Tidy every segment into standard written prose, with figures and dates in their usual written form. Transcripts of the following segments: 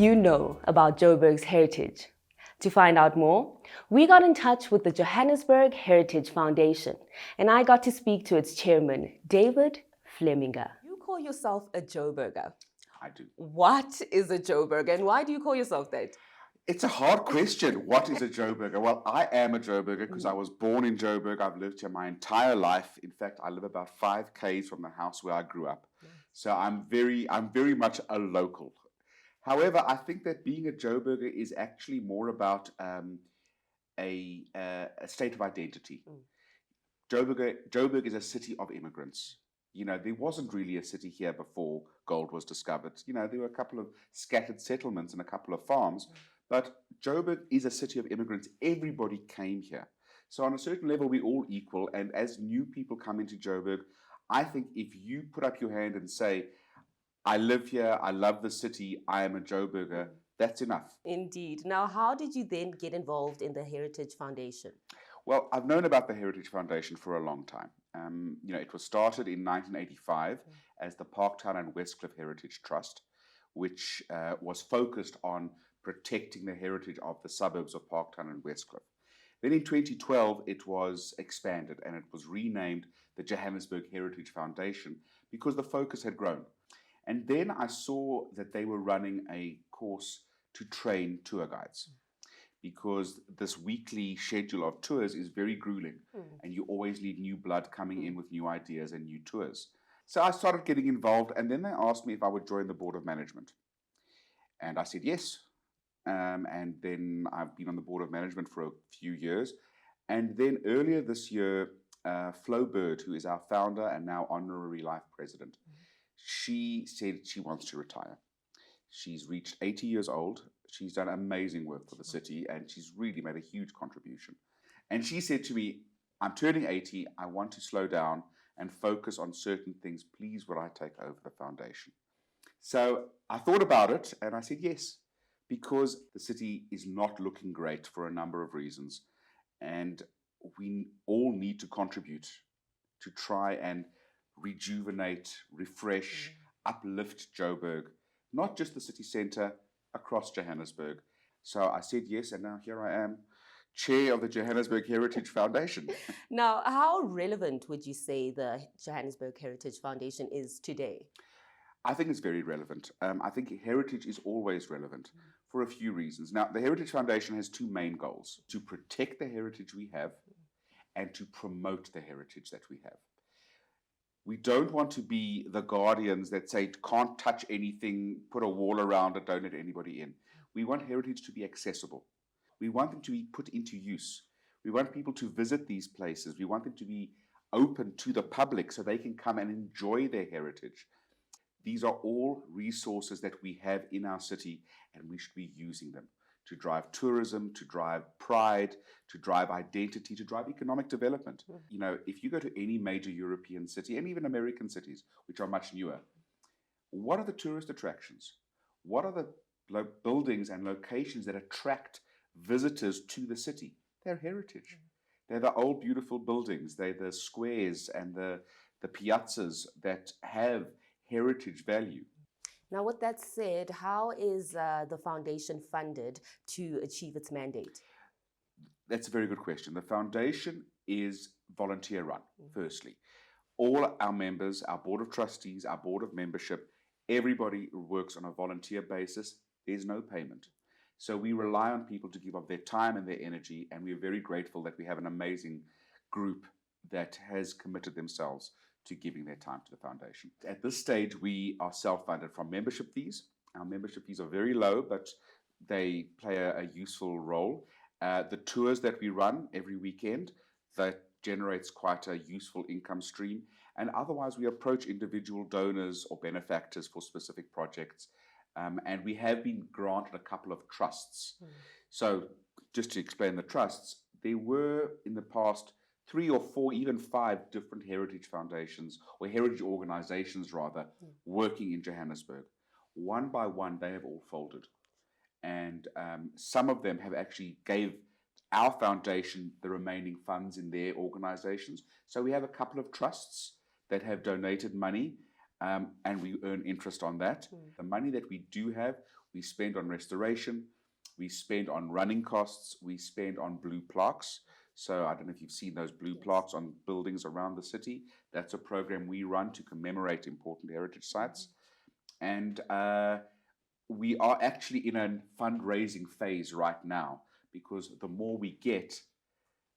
you know about Joburg's heritage? To find out more, we got in touch with the Johannesburg Heritage Foundation, and I got to speak to its chairman, David Flemminger. You call yourself a Joburger. I do. What is a Joburger, and why do you call yourself that? It's a hard question. What is a Joburger? Well, I am a Joburger because I was born in Joburg. I've lived here my entire life. In fact, I live about 5 k's from the house where I grew up. So I'm very much a local. However, I think that being a Joburger is actually more about a state of identity. Joburg is a city of immigrants. You know, there wasn't really a city here before gold was discovered. You know, there were a couple of scattered settlements and a couple of farms, but Joburg is a city of immigrants. Everybody came here. So on a certain level, we're all equal. And as new people come into Joburg, I think if you put up your hand and say, I live here, I love the city, I am a Joburger, that's enough. Indeed. Now, how did you then get involved in the Heritage Foundation? Well, I've known about the Heritage Foundation for a long time. You know, it was started in 1985 as the Parktown and Westcliff Heritage Trust, which was focused on protecting the heritage of the suburbs of Parktown and Westcliff. Then in 2012, it was expanded and it was renamed the Johannesburg Heritage Foundation because the focus had grown. And then I saw that they were running a course to train tour guides because this weekly schedule of tours is very grueling and you always need new blood coming in with new ideas and new tours. So I started getting involved, and then they asked me if I would join the board of management. And I said yes. And then I've been on the board of management for a few years. And then earlier this year, Flo Bird, who is our founder and now honorary life president, she said she wants to retire. She's reached 80 years old. She's done amazing work for the city, and she's really made a huge contribution. And she said to me, I'm turning 80. I want to slow down and focus on certain things. Please, would I take over the foundation? So I thought about it, and I said yes, because the city is not looking great for a number of reasons. And we all need to contribute to try and rejuvenate, refresh, uplift Joburg, not just the city centre, across Johannesburg. So I said yes, and now here I am, chair of the Johannesburg Heritage Foundation. Now, how relevant would you say the Johannesburg Heritage Foundation is today? I think it's very relevant. I think heritage is always relevant for a few reasons. Now, the Heritage Foundation has 2 main goals: to protect the heritage we have and to promote the heritage that we have. We don't want to be the guardians that say, can't touch anything, put a wall around it, don't let anybody in. We want heritage to be accessible. We want them to be put into use. We want people to visit these places. We want them to be open to the public so they can come and enjoy their heritage. These are all resources that we have in our city, and we should be using them to drive tourism, to drive pride, to drive identity, to drive economic development. You know, if you go to any major European city, and even American cities, which are much newer, what are the tourist attractions? What are the buildings and locations that attract visitors to the city? They're heritage. They're the old, beautiful buildings. They're the squares and the piazzas that have heritage value. Now, with that said, how is the foundation funded to achieve its mandate? That's a very good question. The foundation is volunteer run, firstly. All our members, our board of trustees, our board of membership, everybody works on a volunteer basis. There's no payment. So we rely on people to give up their time and their energy, and we're very grateful that we have an amazing group that has committed themselves to giving their time to the foundation. At this stage, we are self-funded from membership fees. Our membership fees are very low, but they play a useful role. The tours that we run every weekend, that generates quite a useful income stream. And otherwise, we approach individual donors or benefactors for specific projects. And we have been granted a couple of trusts. So just to explain the trusts, there were in the past 3 or 4, even 5 different heritage foundations, or heritage organizations rather, working in Johannesburg. One by one, they have all folded. And some of them have actually gave our foundation the remaining funds in their organizations. So we have a couple of trusts that have donated money, and we earn interest on that. The money that we do have, we spend on restoration, we spend on running costs, we spend on blue plaques. So I don't know if you've seen those blue plaques on buildings around the city. That's a program we run to commemorate important heritage sites. And we are actually in a fundraising phase right now, because the more we get,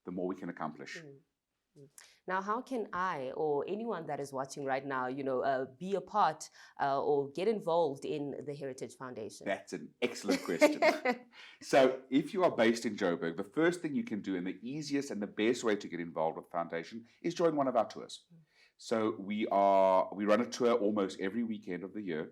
the more we can accomplish. Now, how can I or anyone that is watching right now, be a part or get involved in the Heritage Foundation? That's an excellent question. So if you are based in Joburg, the first thing you can do, and the easiest and the best way to get involved with the foundation, is join one of our tours. So we run a tour almost every weekend of the year,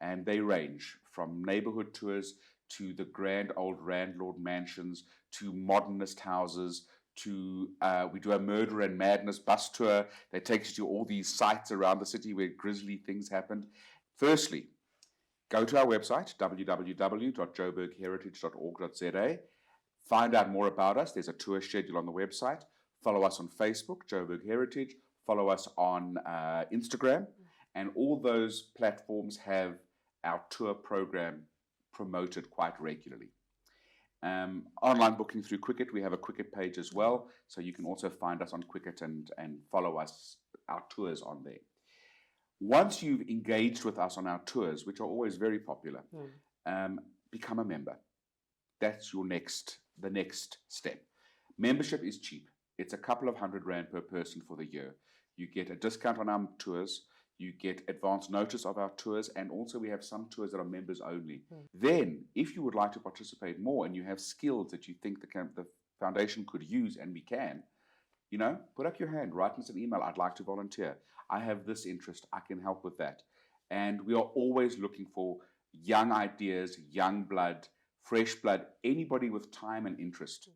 and they range from neighborhood tours to the grand old landlord mansions to modernist houses to we do a murder and madness bus tour that takes you to all these sites around the city where grisly things happened. Firstly, go to our website, www.joburgheritage.org.za. Find out more about us. There's a tour schedule on the website. Follow us on Facebook, Joburg Heritage. Follow us on Instagram. And all those platforms have our tour program promoted quite regularly. Online booking through Quicket, we have a Quicket page as well, so you can also find us on Quicket and follow us, our tours on there. Once you've engaged with us on our tours, which are always very popular, become a member. That's the next step. Membership is cheap. It's a couple of R100 per person for the year. You get a discount on our tours. You get advance notice of our tours, and also we have some tours that are members only. Then, if you would like to participate more and you have skills that you think the foundation could use, and we can, put up your hand, write us an email, I'd like to volunteer. I have this interest, I can help with that. And we are always looking for young ideas, young blood, fresh blood, anybody with time and interest.